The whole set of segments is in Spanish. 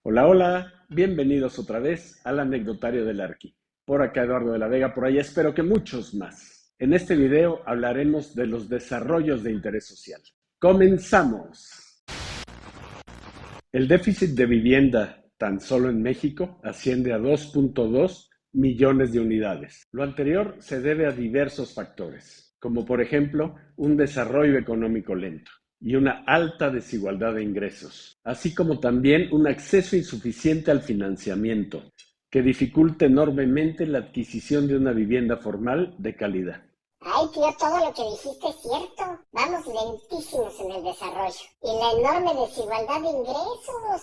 Hola, hola, bienvenidos otra vez al anecdotario del Arqui. Por acá Eduardo de la Vega, por allá espero que muchos más. En este video hablaremos de los desarrollos de interés social. ¡Comenzamos! El déficit de vivienda tan solo en México asciende a 2.2 millones de unidades. Lo anterior se debe a diversos factores, como por ejemplo un desarrollo económico lento y una alta desigualdad de ingresos, así como también un acceso insuficiente al financiamiento, que dificulta enormemente la adquisición de una vivienda formal de calidad. Ay, tío, todo lo que dijiste es cierto. Vamos lentísimos en el desarrollo. Y la enorme desigualdad de ingresos.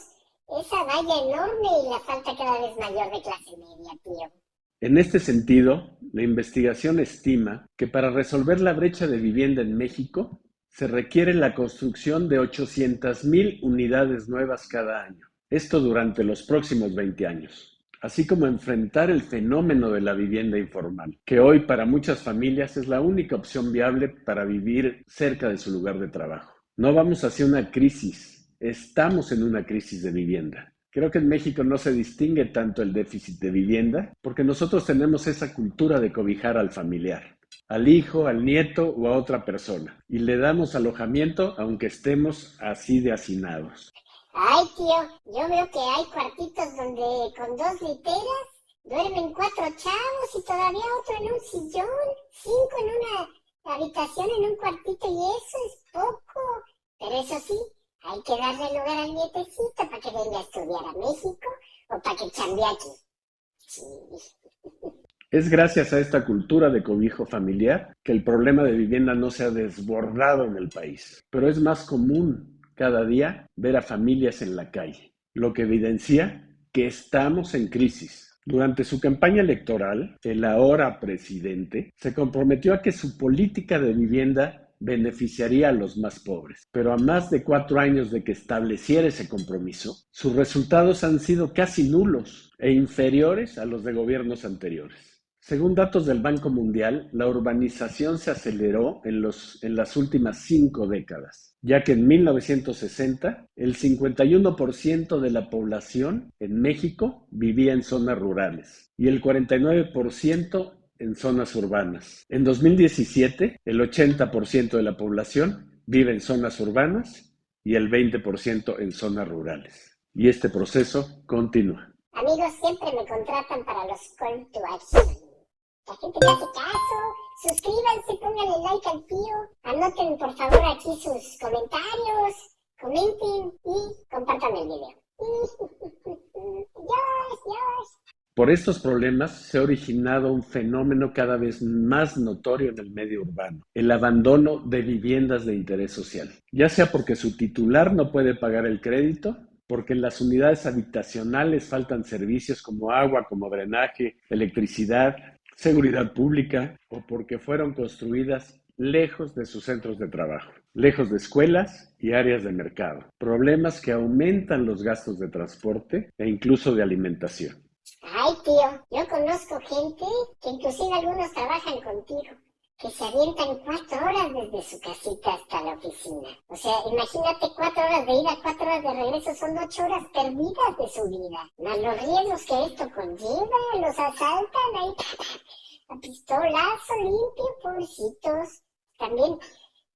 Esa valla enorme y la falta cada vez mayor de clase media, tío. En este sentido, la investigación estima que para resolver la brecha de vivienda en México se requiere la construcción de 800,000 unidades nuevas cada año. Esto durante los próximos 20 años. Así como enfrentar el fenómeno de la vivienda informal, que hoy para muchas familias es la única opción viable para vivir cerca de su lugar de trabajo. No vamos hacia una crisis, estamos en una crisis de vivienda. Creo que en México no se distingue tanto el déficit de vivienda porque nosotros tenemos esa cultura de cobijar al familiar, al hijo, al nieto o a otra persona, y le damos alojamiento aunque estemos así de hacinados. Ay, tío, yo veo que hay cuartitos donde con 2 literas duermen 4 chavos y todavía otro en un sillón, 5 en una habitación en un cuartito y eso es poco. Pero eso sí, hay que darle lugar al nietecito para que venga a estudiar a México o para que chambee aquí. Sí. Es gracias a esta cultura de cobijo familiar que el problema de vivienda no se ha desbordado en el país, pero es más común cada día ver a familias en la calle, lo que evidencia que estamos en crisis. Durante su campaña electoral, el ahora presidente se comprometió a que su política de vivienda beneficiaría a los más pobres, pero a más de 4 años de que estableciera ese compromiso, sus resultados han sido casi nulos e inferiores a los de gobiernos anteriores. Según datos del Banco Mundial, la urbanización se aceleró en las últimas 5 décadas, ya que en 1960 el 51% de la población en México vivía en zonas rurales y el 49% en zonas urbanas. En 2017, el 80% de la población vive en zonas urbanas y el 20% en zonas rurales. Y este proceso continúa. Amigos, siempre me contratan para los call to action. La gente le hace caso, suscríbanse, pónganle like al tío, anoten por favor aquí sus comentarios, comenten y compartan el video. Dios. Por estos problemas se ha originado un fenómeno cada vez más notorio en el medio urbano, el abandono de viviendas de interés social, ya sea porque su titular no puede pagar el crédito, porque en las unidades habitacionales faltan servicios como agua, como drenaje, electricidad, seguridad pública, o porque fueron construidas lejos de sus centros de trabajo, lejos de escuelas y áreas de mercado. Problemas que aumentan los gastos de transporte e incluso de alimentación. Ay, tío, yo conozco gente que inclusive algunos trabajan contigo, que se avientan 4 horas desde su casita hasta la oficina. O sea, imagínate 4 horas de ida, 4 horas de regreso, son 8 horas perdidas de su vida. Más los riesgos que esto conlleva, los asaltan ahí, a pistolazo limpio, pobrecitos. También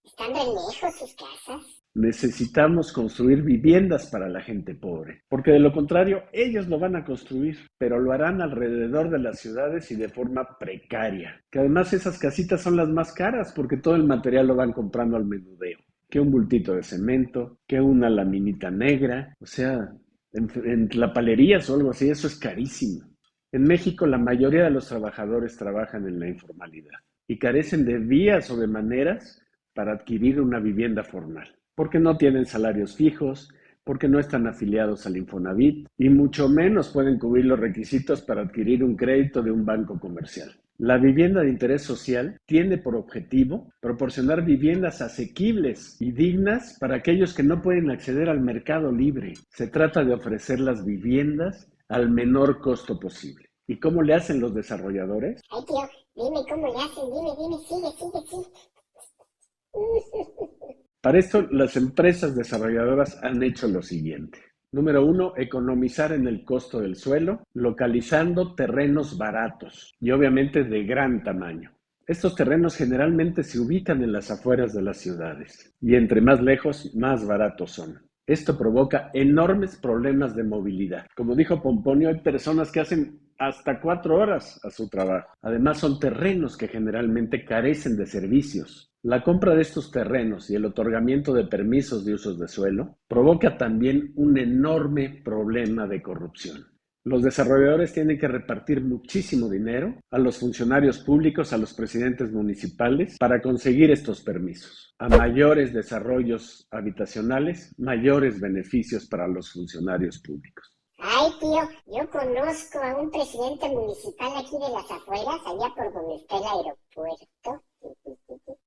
están re lejos sus casas. Necesitamos construir viviendas para la gente pobre, porque de lo contrario ellos lo van a construir, pero lo harán alrededor de las ciudades y de forma precaria. Que además esas casitas son las más caras porque todo el material lo van comprando al menudeo. Que un bultito de cemento, que una laminita negra, o sea, en tlapalerías o algo así, eso es carísimo. En México la mayoría de los trabajadores trabajan en la informalidad y carecen de vías o de maneras para adquirir una vivienda formal, porque no tienen salarios fijos, porque no están afiliados al Infonavit y mucho menos pueden cubrir los requisitos para adquirir un crédito de un banco comercial. La vivienda de interés social tiene por objetivo proporcionar viviendas asequibles y dignas para aquellos que no pueden acceder al mercado libre. Se trata de ofrecer las viviendas al menor costo posible. ¿Y cómo le hacen los desarrolladores? Ay, tío, dime cómo le hacen, dime, sigue. Para esto, las empresas desarrolladoras han hecho lo siguiente. Número 1, economizar en el costo del suelo, localizando terrenos baratos y obviamente de gran tamaño. Estos terrenos generalmente se ubican en las afueras de las ciudades y entre más lejos, más baratos son. Esto provoca enormes problemas de movilidad. Como dijo Pomponio, hay personas que hacen hasta 4 horas a su trabajo. Además, son terrenos que generalmente carecen de servicios. La compra de estos terrenos y el otorgamiento de permisos de usos de suelo provoca también un enorme problema de corrupción. Los desarrolladores tienen que repartir muchísimo dinero a los funcionarios públicos, a los presidentes municipales, para conseguir estos permisos. A mayores desarrollos habitacionales, mayores beneficios para los funcionarios públicos. Ay, tío, yo conozco a un presidente municipal aquí de las afueras, allá por donde está el aeropuerto,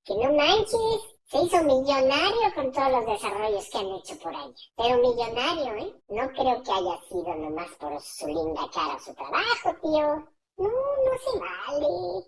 que no manches, se hizo millonario con todos los desarrollos que han hecho por allá. Pero millonario, ¿eh? No creo que haya sido nomás por su linda cara o su trabajo, tío. No, no se vale.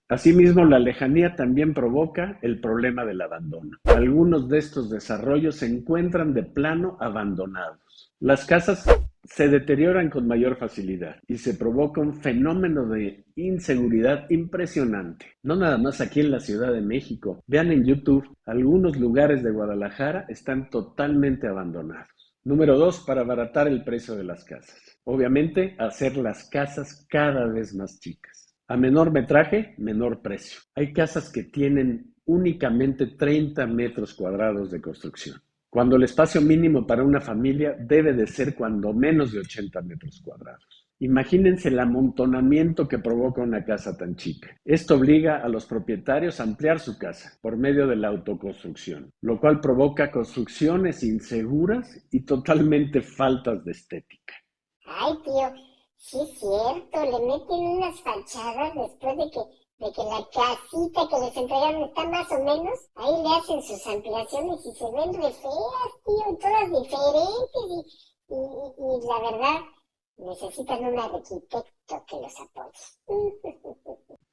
Asimismo, la lejanía también provoca el problema del abandono. Algunos de estos desarrollos se encuentran de plano abandonados. Las casas se deterioran con mayor facilidad y se provoca un fenómeno de inseguridad impresionante. No nada más aquí en la Ciudad de México. Vean en YouTube, algunos lugares de Guadalajara están totalmente abandonados. Número 2, para abaratar el precio de las casas. Obviamente, hacer las casas cada vez más chicas. A menor metraje, menor precio. Hay casas que tienen únicamente 30 metros cuadrados de construcción, cuando el espacio mínimo para una familia debe de ser cuando menos de 80 metros cuadrados. Imagínense el amontonamiento que provoca una casa tan chica. Esto obliga a los propietarios a ampliar su casa por medio de la autoconstrucción, lo cual provoca construcciones inseguras y totalmente faltas de estética. Ay, tío, sí es cierto, le meten unas fachadas después de que la casita que les entregaron está más o menos, ahí le hacen sus ampliaciones y se ven re feas, tío, y todas diferentes y la verdad necesitan un arquitecto que los apoye.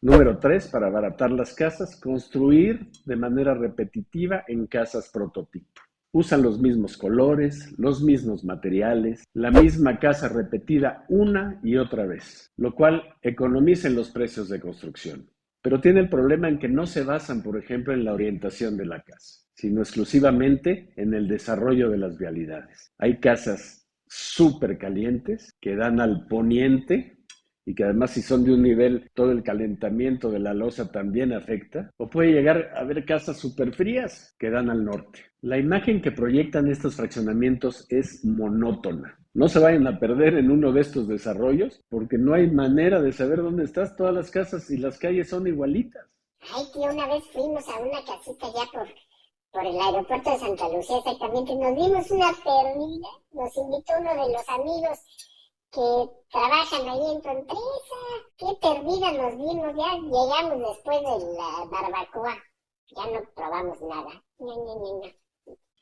Número 3, para abaratar las casas, construir de manera repetitiva en casas prototipo. Usan los mismos colores, los mismos materiales, la misma casa repetida una y otra vez, lo cual economiza en los precios de construcción. Pero tiene el problema en que no se basan, por ejemplo, en la orientación de la casa, sino exclusivamente en el desarrollo de las vialidades. Hay casas súper calientes que dan al poniente y que además si son de un nivel, todo el calentamiento de la losa también afecta, o puede llegar a haber casas súper frías que dan al norte. La imagen que proyectan estos fraccionamientos es monótona. No se vayan a perder en uno de estos desarrollos porque no hay manera de saber dónde estás. Todas las casas y las calles son igualitas. Ay, tío, una vez fuimos a una casita ya por el aeropuerto de Santa Lucía, exactamente, nos dimos una perdida, nos invitó uno de los amigos que trabajan ahí en tu empresa. Qué perdida nos dimos, ya llegamos después de la barbacoa, ya no probamos nada.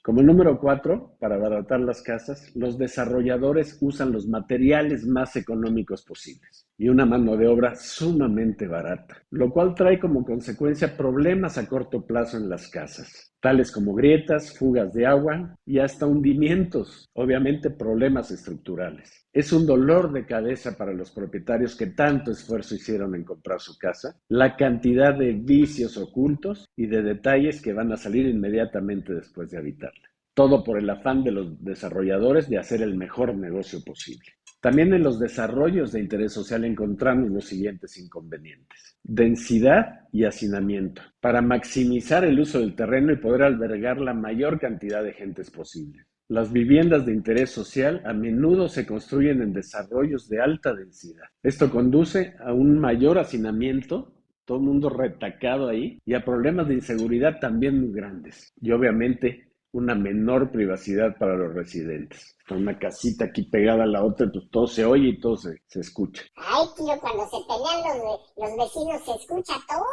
Como número 4, para abaratar las casas, los desarrolladores usan los materiales más económicos posibles y una mano de obra sumamente barata, lo cual trae como consecuencia problemas a corto plazo en las casas, tales como grietas, fugas de agua y hasta hundimientos, obviamente problemas estructurales. Es un dolor de cabeza para los propietarios que tanto esfuerzo hicieron en comprar su casa, la cantidad de vicios ocultos y de detalles que van a salir inmediatamente después de habitarla. Todo por el afán de los desarrolladores de hacer el mejor negocio posible. También en los desarrollos de interés social encontramos los siguientes inconvenientes: densidad y hacinamiento, para maximizar el uso del terreno y poder albergar la mayor cantidad de gentes posible. Las viviendas de interés social a menudo se construyen en desarrollos de alta densidad. Esto conduce a un mayor hacinamiento, todo el mundo retacado ahí, y a problemas de inseguridad también muy grandes. Y obviamente una menor privacidad para los residentes. Con una casita aquí pegada a la otra, pues todo se oye y todo se escucha. Ay, tío, cuando se pelean los vecinos se escucha todo.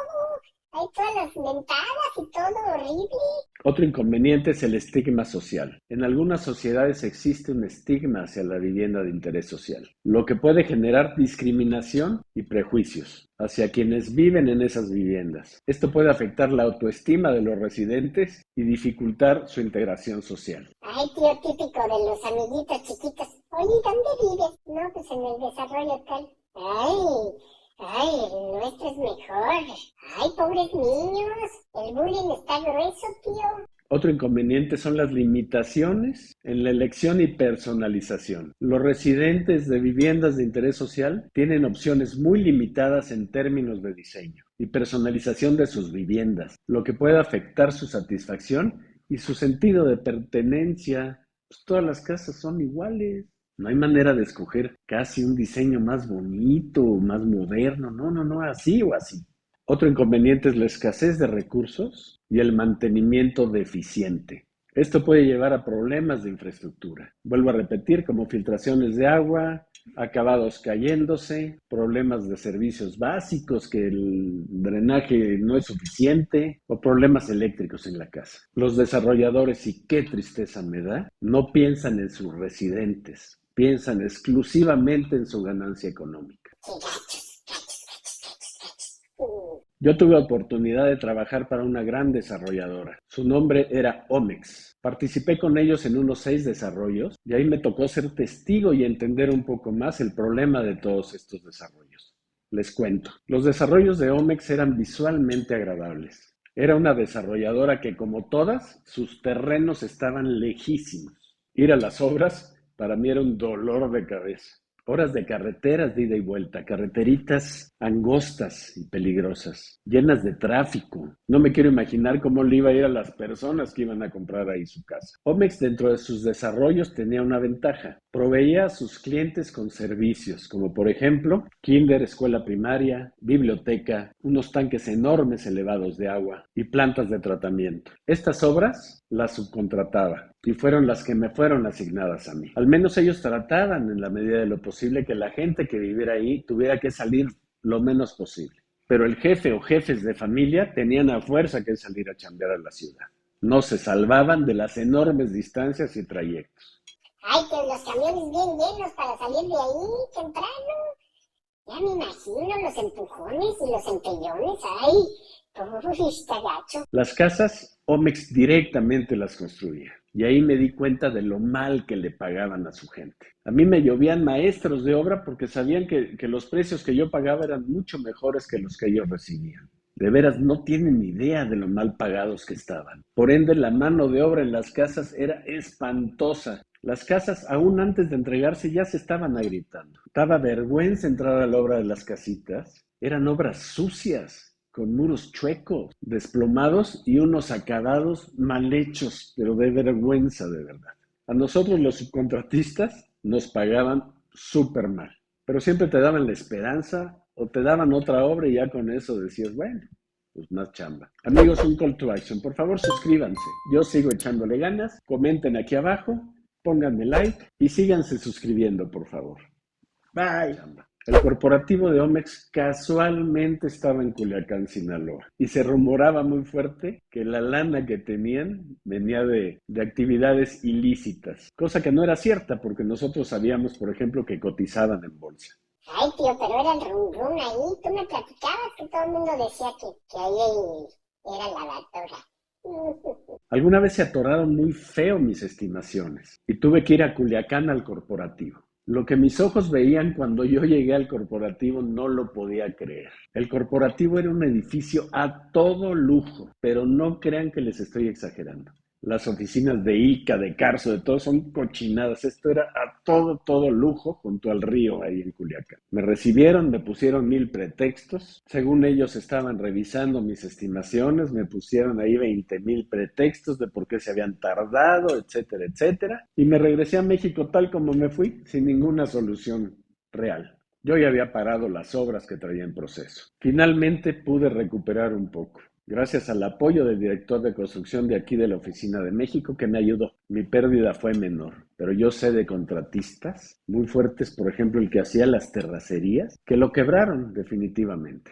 Hay todas las ventanas y todo horrible. Otro inconveniente es el estigma social. En algunas sociedades existe un estigma hacia la vivienda de interés social, lo que puede generar discriminación y prejuicios hacia quienes viven en esas viviendas. Esto puede afectar la autoestima de los residentes y dificultar su integración social. Ay, tío típico de los amiguitos chiquitos. Oye, ¿dónde vives? No, pues en el desarrollo tal. Ay, el nuestro es mejor. Ay, pobres niños. El bullying está grueso, tío. Otro inconveniente son las limitaciones en la elección y personalización. Los residentes de viviendas de interés social tienen opciones muy limitadas en términos de diseño y personalización de sus viviendas, lo que puede afectar su satisfacción y su sentido de pertenencia. Pues todas las casas son iguales. No hay manera de escoger casi un diseño más bonito, más moderno. No, así o así. Otro inconveniente es la escasez de recursos y el mantenimiento deficiente. Esto puede llevar a problemas de infraestructura. Vuelvo a repetir, como filtraciones de agua, acabados cayéndose, problemas de servicios básicos, que el drenaje no es suficiente, o problemas eléctricos en la casa. Los desarrolladores, y qué tristeza me da, no piensan en sus residentes, piensan exclusivamente en su ganancia económica. Yo tuve oportunidad de trabajar para una gran desarrolladora. Su nombre era Omex. Participé con ellos en unos 6 desarrollos y ahí me tocó ser testigo y entender un poco más el problema de todos estos desarrollos. Les cuento. Los desarrollos de Omex eran visualmente agradables. Era una desarrolladora que, como todas, sus terrenos estaban lejísimos. Ir a las obras para mí era un dolor de cabeza. Horas de carreteras de ida y vuelta, carreteritas angostas y peligrosas, llenas de tráfico. No me quiero imaginar cómo le iba a ir a las personas que iban a comprar ahí su casa. Omex, dentro de sus desarrollos, tenía una ventaja. Proveía a sus clientes con servicios, como por ejemplo, kinder, escuela primaria, biblioteca, unos tanques enormes elevados de agua y plantas de tratamiento. Estas obras las subcontrataba y fueron las que me fueron asignadas a mí. Al menos ellos trataban, en la medida de lo posible, que la gente que viviera ahí tuviera que salir lo menos posible. Pero el jefe o jefes de familia tenían a fuerza que salir a chambear a la ciudad. No se salvaban de las enormes distancias y trayectos. Ay, que los camiones bien llenos para salir de ahí temprano. Ya me imagino los empujones y los empellones. Ay, está gacho. Las casas, Omex directamente las construía. Y ahí me di cuenta de lo mal que le pagaban a su gente. A mí me llovían maestros de obra porque sabían que los precios que yo pagaba eran mucho mejores que los que ellos recibían. De veras, no tienen idea de lo mal pagados que estaban. Por ende, la mano de obra en las casas era espantosa. Las casas, aún antes de entregarse, ya se estaban agrietando. Daba vergüenza entrar a la obra de las casitas. Eran obras sucias, con muros chuecos, desplomados y unos acabados mal hechos, pero de vergüenza, de verdad. A nosotros los subcontratistas nos pagaban súper mal, pero siempre te daban la esperanza o te daban otra obra y ya con eso decías, bueno, pues más chamba. Amigos, un call to action, por favor suscríbanse. Yo sigo echándole ganas, comenten aquí abajo, pónganme like y síganse suscribiendo, por favor. Bye. El corporativo de Omex casualmente estaba en Culiacán, Sinaloa, y se rumoraba muy fuerte que la lana que tenían venía de actividades ilícitas, cosa que no era cierta porque nosotros sabíamos, por ejemplo, que cotizaban en bolsa. Ay, tío, pero era el rum rum ahí. Tú me platicabas que todo el mundo decía que ahí era la lavadora. Alguna vez se atoraron muy feo mis estimaciones y tuve que ir a Culiacán al corporativo. Lo que mis ojos veían cuando yo llegué al corporativo no lo podía creer. El corporativo era un edificio a todo lujo, pero no crean que les estoy exagerando. Las oficinas de ICA, de Carso, de todo son cochinadas. Esto era a todo lujo junto al río ahí en Culiacán. Me recibieron, me pusieron 1000 pretextos. Según ellos estaban revisando mis estimaciones, me pusieron ahí 20,000 pretextos de por qué se habían tardado, etcétera, etcétera. Y me regresé a México tal como me fui, sin ninguna solución real. Yo ya había parado las obras que traía en proceso. Finalmente pude recuperar un poco, gracias al apoyo del director de construcción de aquí de la Oficina de México, que me ayudó. Mi pérdida fue menor, pero yo sé de contratistas muy fuertes, por ejemplo, el que hacía las terracerías, que lo quebraron definitivamente.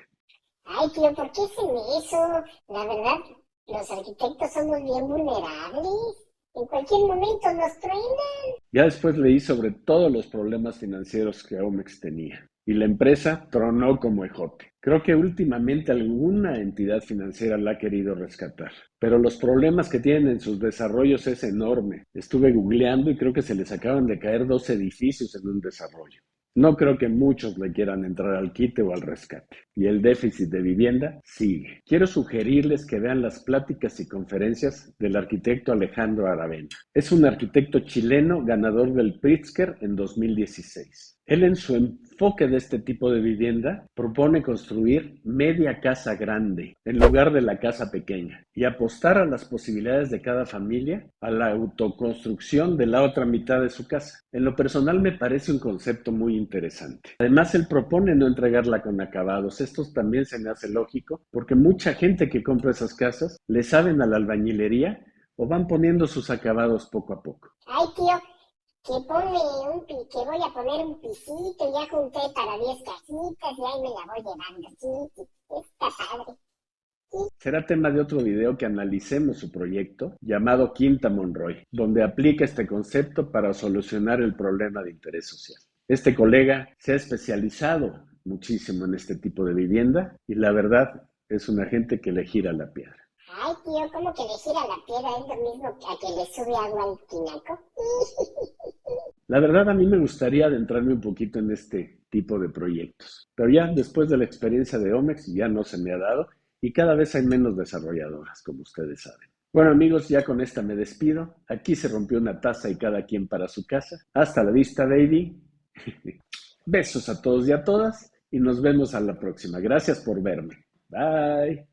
Ay, tío, ¿por qué hacen eso? La verdad, los arquitectos somos bien vulnerables. En cualquier momento nos truenan. Ya después leí sobre todos los problemas financieros que Omex tenía y la empresa tronó como ejote. Creo que últimamente alguna entidad financiera la ha querido rescatar, pero los problemas que tienen en sus desarrollos es enorme. Estuve googleando y creo que se les acaban de caer 2 edificios en un desarrollo. No creo que muchos le quieran entrar al quite o al rescate. Y el déficit de vivienda sigue. Quiero sugerirles que vean las pláticas y conferencias del arquitecto Alejandro Aravena. Es un arquitecto chileno ganador del Pritzker en 2016. Él en su enfoque de este tipo de vivienda propone construir media casa grande en lugar de la casa pequeña y apostar a las posibilidades de cada familia a la autoconstrucción de la otra mitad de su casa. En lo personal me parece un concepto muy interesante. Además, él propone no entregarla con acabados. Esto también se me hace lógico porque mucha gente que compra esas casas le saben a la albañilería o van poniendo sus acabados poco a poco. Ay, tío, que voy a poner un pisito, ya junté para 10 casitas y ahí me la voy llevando. Sí, está padre. Será tema de otro video que analicemos su proyecto llamado Quinta Monroy, donde aplica este concepto para solucionar el problema de interés social. Este colega se ha especializado muchísimo en este tipo de vivienda y la verdad es una gente que le gira la piedra. Ay, tío, ¿cómo que le gira la piedra? ¿Es lo mismo a que le sube agua al tinaco? La verdad a mí me gustaría adentrarme un poquito en este tipo de proyectos, pero ya después de la experiencia de Omex ya no se me ha dado y cada vez hay menos desarrolladoras, como ustedes saben. Bueno amigos, ya con esta me despido. Aquí se rompió una taza y cada quien para su casa. Hasta la vista, baby. Besos a todos y a todas y nos vemos a la próxima. Gracias por verme. Bye.